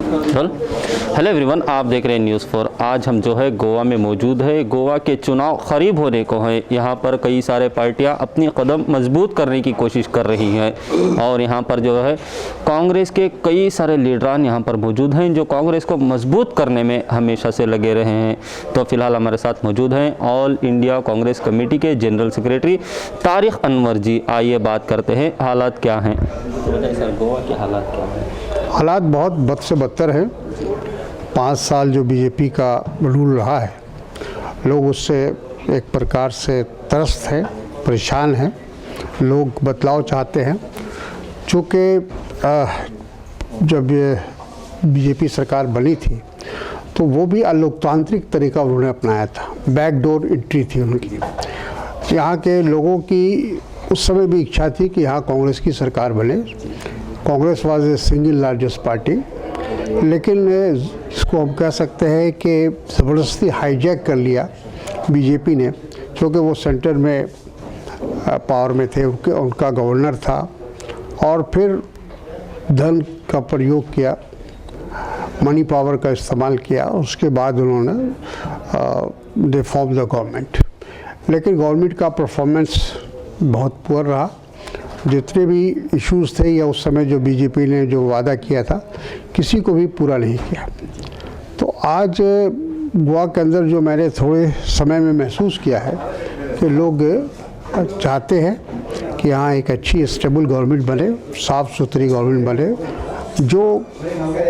चल hello everyone, आप देख रहे हैं न्यूज़ 4। आज हम जो है गोवा में मौजूद है। गोवा के चुनाव करीब होने को हैं। यहाँ पर कई सारे पार्टियाँ अपनी कदम मजबूत करने की कोशिश कर रही हैं और यहाँ पर जो है कांग्रेस के कई सारे लीडरान यहाँ पर मौजूद हैं जो कांग्रेस को मजबूत करने में हमेशा से लगे रहे हैं। तो फिलहाल हमारे साथ मौजूद हैं ऑल इंडिया कांग्रेस कमेटी के जनरल सेक्रेटरी तारिक अनवर जी। आइए बात करते हैं, हालात क्या हैं सर, गोवा के हालात क्या हैं? हालात बहुत बद से बदतर हैं। 5 साल जो बीजेपी का रूल रहा है, लोग उससे एक प्रकार से त्रस्त हैं, परेशान हैं। लोग बदलाव चाहते हैं। चूँकि जब ये बीजेपी सरकार बनी थी तो वो भी अलोकतांत्रिक तरीका उन्होंने अपनाया था। बैकडोर एंट्री थी उनकी। यहाँ के लोगों की उस समय भी इच्छा थी कि यहाँ कांग्रेस की सरकार बने। Congress was a single largest party, लेकिन इसको हम कह सकते हैं कि ज़बरदस्ती हाईजैक कर लिया बीजेपी ने, क्योंकि वो सेंटर में पावर में थे, उनका गवर्नर था और फिर धन का प्रयोग किया, मनी पावर का इस्तेमाल किया। उसके बाद उन्होंने दे फॉर्म द गवर्नमेंट, लेकिन गवर्नमेंट का परफॉर्मेंस बहुत पुअर रहा। जितने भी इश्यूज़ थे या उस समय जो बीजेपी ने जो वादा किया था, किसी को भी पूरा नहीं किया। तो आज गोवा के अंदर जो मैंने थोड़े समय में महसूस किया है कि लोग चाहते हैं कि यहाँ एक अच्छी स्टेबल गवर्नमेंट बने, साफ़ सुथरी गवर्नमेंट बने, जो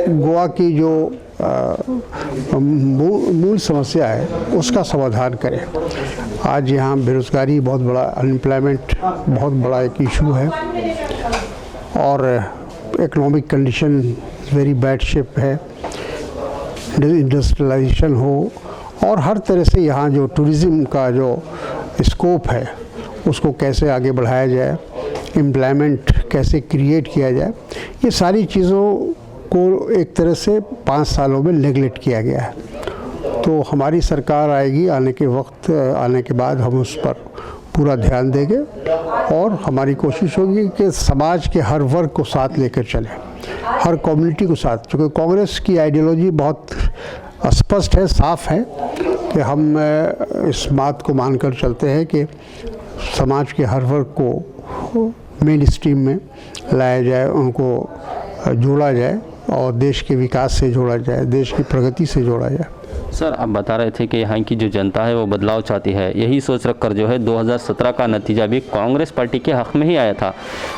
गोवा की जो मूल समस्या है उसका समाधान करें। आज यहाँ बेरोज़गारी बहुत बड़ा, अनएम्प्लॉयमेंट बहुत बड़ा एक इशू है और economic condition very bad shape है। इंडस्ट्रियलाइजेशन हो और हर तरह से यहाँ जो टूरिज़्म का जो स्कोप है उसको कैसे आगे बढ़ाया जाए, एम्प्लॉयमेंट कैसे क्रिएट किया जाए, ये सारी चीज़ों को एक तरह से 5 सालों में नेगलेक्ट किया गया है। तो हमारी सरकार आएगी, आने के बाद हम उस पर पूरा ध्यान देंगे और हमारी कोशिश होगी कि समाज के हर वर्ग को साथ लेकर चलें, हर कम्युनिटी को साथ। क्योंकि कांग्रेस की आइडियोलॉजी बहुत स्पष्ट है, साफ है कि हम इस बात को मानकर चलते हैं कि समाज के हर वर्ग को मेन स्ट्रीम में लाया जाए, उनको जोड़ा जाए और देश के विकास से जोड़ा जाए, देश की प्रगति से जोड़ा जाए। सर, आप बता रहे थे कि यहाँ की जो जनता है वो बदलाव चाहती है। यही सोच रखकर जो है 2017 का नतीजा भी कांग्रेस पार्टी के हक़ में ही आया था,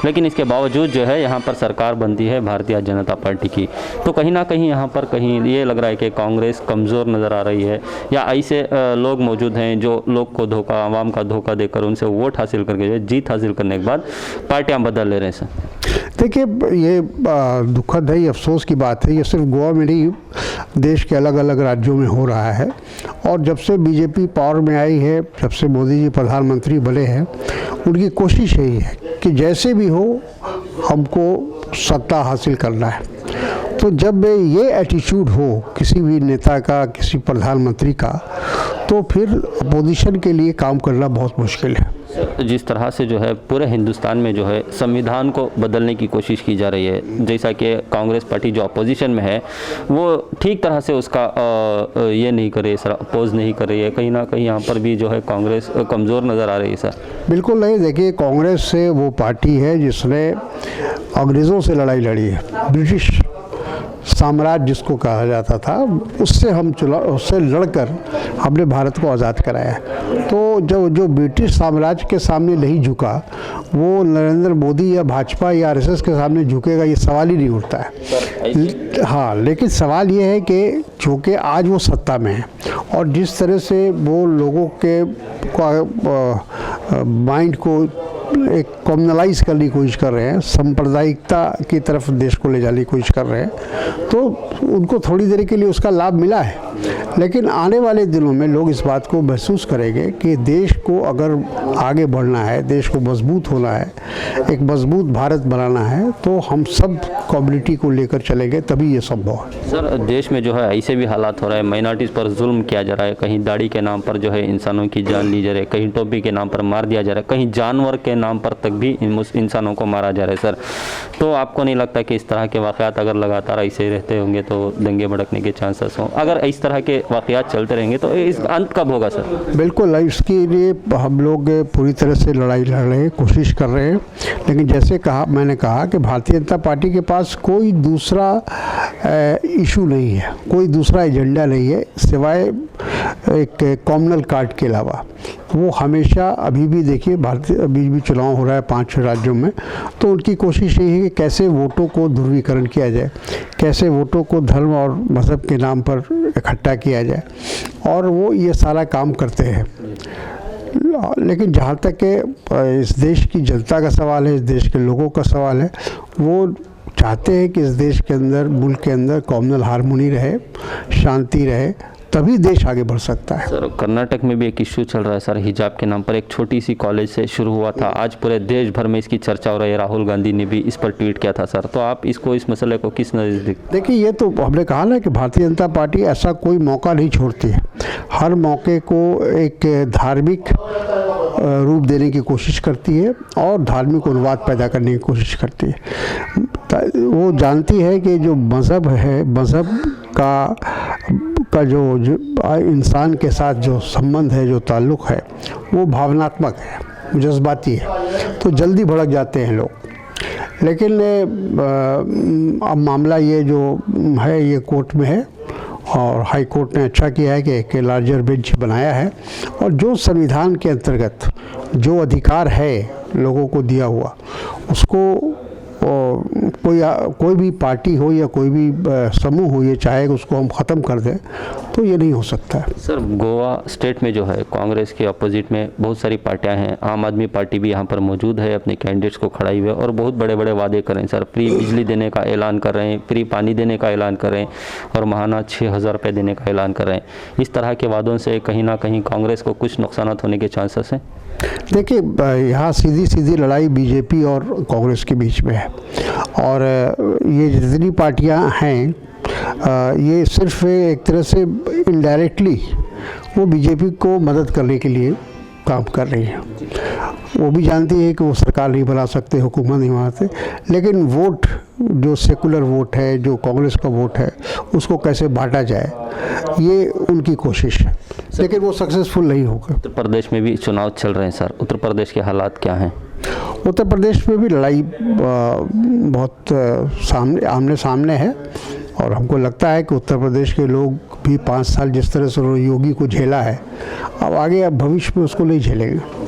लेकिन इसके बावजूद जो है यहाँ पर सरकार बनती है भारतीय जनता पार्टी की। तो कहीं ना कहीं यहाँ पर कहीं ये लग रहा है कि कांग्रेस कमज़ोर नज़र आ रही है, या ऐसे लोग मौजूद हैं जो लोग को धोखा, आवाम का धोखा देकर उनसे वोट हासिल करके जो है जीत हासिल करने के बाद पार्टियाँ बदल ले रहे हैं। सर देखिए, ये दुखद है, ये अफसोस की बात है। ये सिर्फ गोवा में नहीं, देश के अलग अलग राज्यों में हो रहा है। और जब से बीजेपी पावर में आई है, जब से मोदी जी प्रधानमंत्री बने हैं, उनकी कोशिश यही है कि जैसे भी हो हमको सत्ता हासिल करना है। तो जब ये एटीट्यूड हो किसी भी नेता का, किसी प्रधानमंत्री का, तो फिर अपोजिशन के लिए काम करना बहुत मुश्किल है। जिस तरह से जो है पूरे हिंदुस्तान में जो है संविधान को बदलने की कोशिश की जा रही है, जैसा कि कांग्रेस पार्टी जो अपोजिशन में है वो ठीक तरह से उसका ये नहीं करे, सर अपोज नहीं कर रही है। कहीं ना कहीं यहाँ पर भी जो है कांग्रेस कमज़ोर नज़र आ रही है। सर बिल्कुल नहीं। देखिए, कांग्रेस से वो पार्टी है जिसने अंग्रेज़ों से लड़ाई लड़ी है, ब्रिटिश साम्राज्य जिसको कहा जाता था, उससे लड़कर हमने भारत को आज़ाद कराया। तो जो ब्रिटिश साम्राज्य के सामने नहीं झुका, वो नरेंद्र मोदी या भाजपा या आरएसएस के सामने झुकेगा, ये सवाल ही नहीं उठता है। हाँ, लेकिन सवाल ये है कि चूँकि आज वो सत्ता में है और जिस तरह से वो लोगों के माइंड को एक कम्युनलाइज करने की कोशिश कर रहे हैं, सांप्रदायिकता की तरफ देश को ले जाने की कोशिश कर रहे हैं, तो उनको थोड़ी देर के लिए उसका लाभ मिला है। लेकिन आने वाले दिनों में लोग इस बात को महसूस करेंगे कि देश को अगर आगे बढ़ना है, देश को मजबूत होना है, एक मजबूत भारत बनाना है, तो हम सब कम्युनिटी को लेकर चलेंगे, तभी ये संभव है। सर, देश में जो है ऐसे भी हालात हो रहे हैं, माइनॉरिटीज़ पर जुल्म किया जा रहा है, कहीं दाढ़ी के नाम पर जो है इंसानों की जान ली जा रही है, कहीं टोपी के नाम पर मार दिया जा रहा है, कहीं जानवर के नाम पर तक भी इंसानों को मारा जा रहा है। सर, तो आपको नहीं लगता कि इस तरह के वाक़यात अगर लगातार ऐसे ही रहते होंगे तो दंगे भड़कने के चांसेस हों? अगर इस तरह के वाक़यात चलते रहेंगे तो इस अंत कब होगा सर? बिल्कुल, इसके लिए हम लोग पूरी तरह से लड़ाई लड़ रहे हैं, कोशिश कर रहे हैं। लेकिन जैसे मैंने कहा कि भारतीय जनता पार्टी के पास कोई दूसरा इशू नहीं है, कोई दूसरा एजेंडा नहीं है सिवाय एक कॉमनल कार्ड के अलावा। वो हमेशा अभी भी देखिए, अभी भी चुनाव हो रहा है 5-6 राज्यों में, तो उनकी कोशिश यही है कि कैसे वोटों को ध्रुवीकरण किया जाए, कैसे वोटों को धर्म और मज़हब के नाम पर इकट्ठा किया जाए, और वो ये सारा काम करते हैं। लेकिन जहाँ तक कि इस देश की जनता का सवाल है, इस देश के लोगों का सवाल है, वो चाहते हैं कि इस देश के अंदर, मुल्क के अंदर कॉमनल हारमोनी रहे, शांति रहे, तभी देश आगे बढ़ सकता है। सर, कर्नाटक में भी एक इश्यू चल रहा है सर, हिजाब के नाम पर। एक छोटी सी कॉलेज से शुरू हुआ था, आज पूरे देश भर में इसकी चर्चा हो रही है। राहुल गांधी ने भी इस पर ट्वीट किया था सर, तो आप इस मसले को किस नज़र से देखिए, ये तो हमने कहा ना कि भारतीय जनता पार्टी ऐसा कोई मौका नहीं छोड़ती है, हर मौके को एक धार्मिक रूप देने की कोशिश करती है और धार्मिक उन्माद पैदा करने की कोशिश करती है। वो जानती है कि जो मज़हब है, मज़हब का जो इंसान के साथ जो संबंध है, जो ताल्लुक़ है, वो भावनात्मक है, जज्बाती है, तो जल्दी भड़क जाते हैं लोग। लेकिन अब मामला ये जो है, ये कोर्ट में है और हाई कोर्ट ने अच्छा किया है कि एक लार्जर बेंच बनाया है, और जो संविधान के अंतर्गत जो अधिकार है लोगों को दिया हुआ, उसको कोई भी पार्टी हो या कोई भी समूह हो, ये चाहे कि उसको हम ख़त्म कर दें, तो ये नहीं हो सकता है। सर, गोवा स्टेट में जो है कांग्रेस के अपोजिट में बहुत सारी पार्टियां हैं। आम आदमी पार्टी भी यहाँ पर मौजूद है, अपने कैंडिडेट्स को खड़ाई हुए और बहुत बड़े बड़े वादे कर रहे हैं सर। फ्री बिजली देने का ऐलान कर रहे हैं, फ्री पानी देने का ऐलान कर रहे हैं और महाना 6,000 रुपये देने का ऐलान कर रहे हैं। इस तरह के वादों से कहीं ना कहीं कांग्रेस को कुछ नुकसान होने के चांसेस हैं। देखिए, यहाँ सीधी लड़ाई बीजेपी और कांग्रेस के बीच में है, और ये जितनी पार्टियाँ हैं, ये सिर्फ एक तरह से इनडायरेक्टली वो बीजेपी को मदद करने के लिए काम कर रही है। वो भी जानती है कि वो सरकार नहीं बना सकते, हुकूमत नहीं बनाते, लेकिन वोट, जो सेकुलर वोट है, जो कांग्रेस का वोट है, उसको कैसे बांटा जाए, ये उनकी कोशिश है, लेकिन वो सक्सेसफुल नहीं होगा। उत्तर प्रदेश में भी चुनाव चल रहे हैं सर, उत्तर प्रदेश के हालात क्या हैं? उत्तर प्रदेश में भी लड़ाई बहुत आमने सामने है, और हमको लगता है कि उत्तर प्रदेश के लोग भी 5 साल जिस तरह से योगी को झेला है, अब आगे भविष्य में उसको नहीं झेलेंगे।